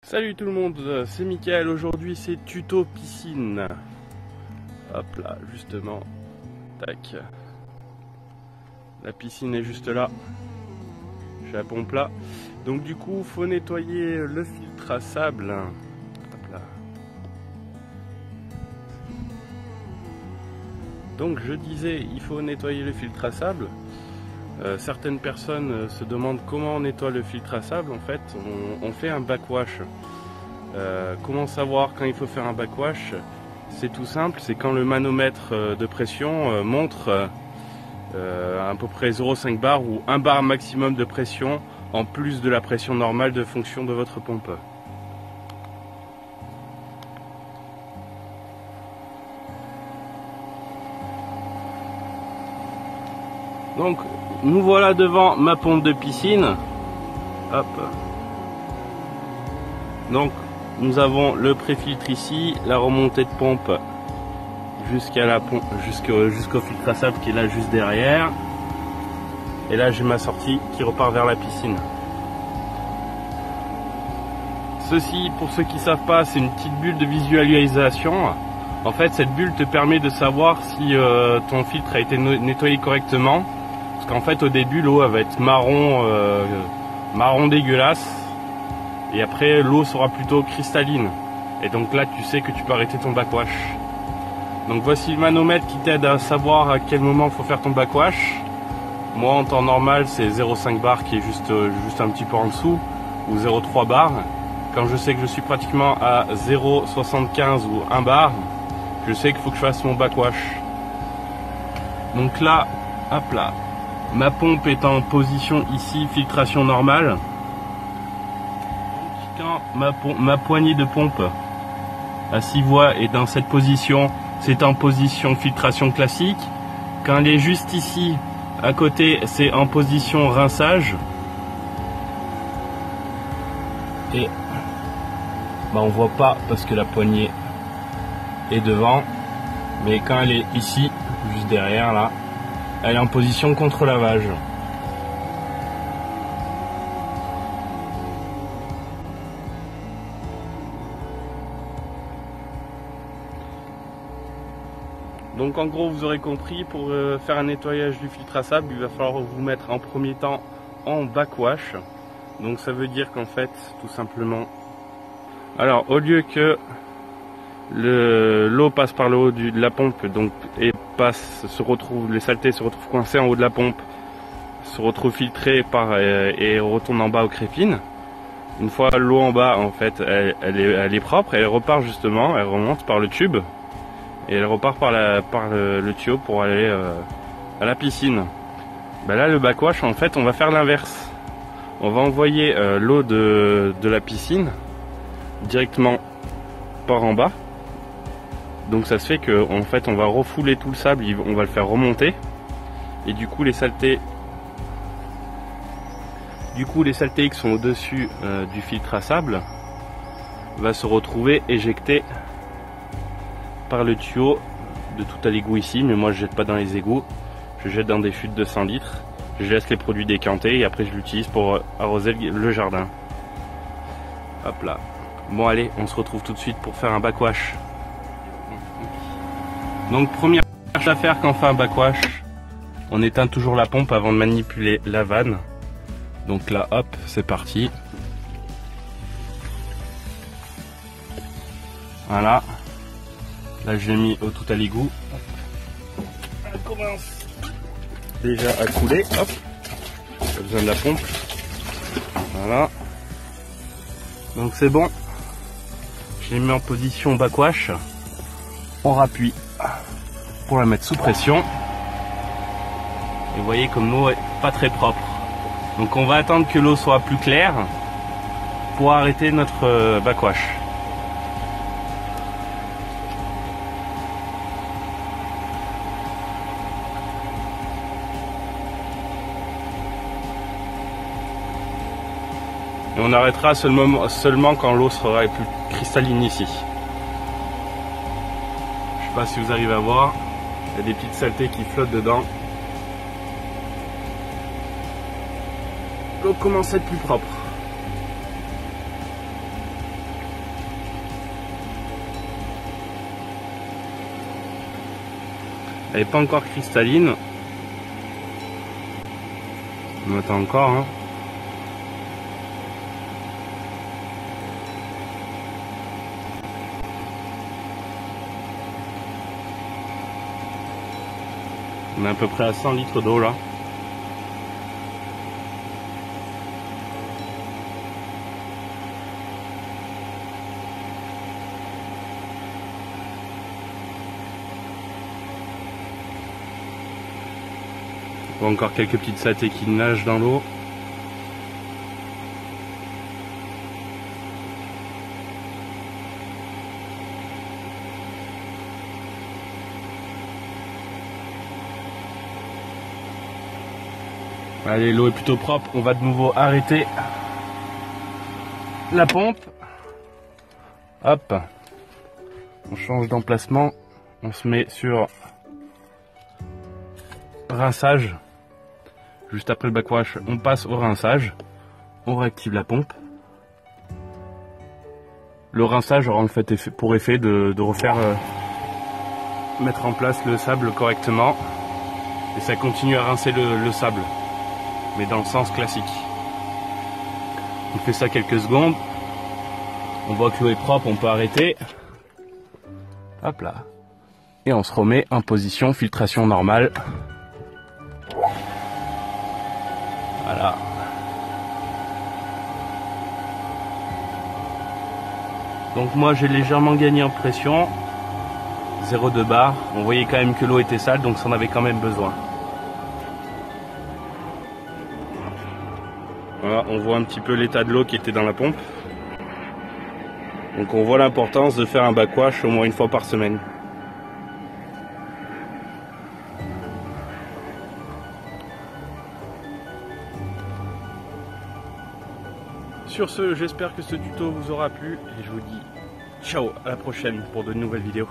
Salut tout le monde, c'est Mickaël, aujourd'hui c'est tuto piscine. Hop là, justement, tac. La piscine est juste là, j'ai la pompe là. Donc du coup, faut nettoyer le filtre à sable. Hop là. Donc je disais, il faut nettoyer le filtre à sable. Certaines personnes se demandent comment on nettoie le filtre à sable. En fait, on fait un backwash. Comment savoir quand il faut faire un backwash? C'est tout simple, c'est quand le manomètre de pression montre à peu près 0,5 bar ou 1 bar maximum de pression en plus de la pression normale de fonction de votre pompe. Donc nous voilà devant ma pompe de piscine. Hop. Donc nous avons le préfiltre ici, la remontée de pompe jusqu'à la pompe, jusqu'au filtre à sable qui est là juste derrière. Et là j'ai ma sortie qui repart vers la piscine. Ceci, pour ceux qui ne savent pas, c'est une petite bulle de visualisation. En fait, cette bulle te permet de savoir si ton filtre a été nettoyé correctement. Parce qu'en fait, au début, l'eau va être marron, marron dégueulasse. Et après, l'eau sera plutôt cristalline. Et donc là, tu sais que tu peux arrêter ton backwash. Donc voici le manomètre qui t'aide à savoir à quel moment il faut faire ton backwash. Moi, en temps normal, c'est 0,5 bar qui est juste un petit peu en dessous. Ou 0,3 bar. Quand je sais que je suis pratiquement à 0,75 ou 1 bar, je sais qu'il faut que je fasse mon backwash. Donc là, hop là, ma pompe est en position ici, filtration normale. Quand ma poignée de pompe à 6 voies est dans cette position, c'est en position filtration classique. Quand elle est juste ici, à côté, c'est en position rinçage. Et bah, on voit pas parce que la poignée est devant. Mais quand elle est ici, juste derrière là, elle est en position contre-lavage. Donc en gros, vous aurez compris, pour faire un nettoyage du filtre à sable, il va falloir vous mettre en premier temps en backwash. Donc ça veut dire qu'en fait, tout simplement, alors au lieu que l'eau passe par le haut de la pompe, donc et les saletés se retrouvent coincées en haut de la pompe, se retrouvent filtrées et retournent en bas aux crépines. Une fois l'eau en bas, en fait, elle est propre, elle repart justement, elle remonte par le tube. Et elle repart par le tuyau pour aller à la piscine. Ben là, le backwash, en fait, on va faire l'inverse. On va envoyer l'eau de la piscine directement par en bas. Donc ça se fait que, en fait, on va refouler tout le sable, on va le faire remonter. Et du coup, les saletés qui sont au-dessus du filtre à sable va se retrouver éjectées par le tuyau de tout à l'égout ici, mais moi je jette pas dans les égouts, je jette dans des chutes de 100 litres, je laisse les produits décanter et après je l'utilise pour arroser le jardin. Hop là. Bon allez, on se retrouve tout de suite pour faire un backwash. Donc première chose à faire quand on fait un backwash, on éteint toujours la pompe avant de manipuler la vanne. Donc là hop, c'est parti. Voilà. Là je l'ai mis au tout à l'égout. Elle commence déjà à couler. Hop. Pas besoin de la pompe. Voilà. Donc c'est bon. Je l'ai mis en position backwash. On rappuie pour la mettre sous pression. Et vous voyez comme l'eau est pas très propre. Donc on va attendre que l'eau soit plus claire pour arrêter notre backwash. Et on arrêtera seulement quand l'eau sera plus cristalline ici. Je sais pas si vous arrivez à voir, il y a des petites saletés qui flottent dedans. L'eau commence à être plus propre. Elle n'est pas encore cristalline. On attend encore. Hein. On est à peu près à 100 litres d'eau là. On voit encore quelques petites satés qui nagent dans l'eau. Allez, l'eau est plutôt propre, on va de nouveau arrêter la pompe. Hop, on change d'emplacement, on se met sur rinçage. Juste après le backwash, on passe au rinçage, on réactive la pompe. Le rinçage aura en fait pour effet de refaire mettre en place le sable correctement, et ça continue à rincer le sable, mais dans le sens classique. On fait ça quelques secondes, on voit que l'eau est propre, on peut arrêter. Hop là, et on se remet en position filtration normale. Voilà. Donc moi j'ai légèrement gagné en pression, 0,2 bar. On voyait quand même que l'eau était sale, donc ça en avait quand même besoin. Voilà, on voit un petit peu l'état de l'eau qui était dans la pompe. Donc on voit l'importance de faire un backwash au moins une fois par semaine. Sur ce, j'espère que ce tuto vous aura plu et je vous dis ciao, à la prochaine pour de nouvelles vidéos.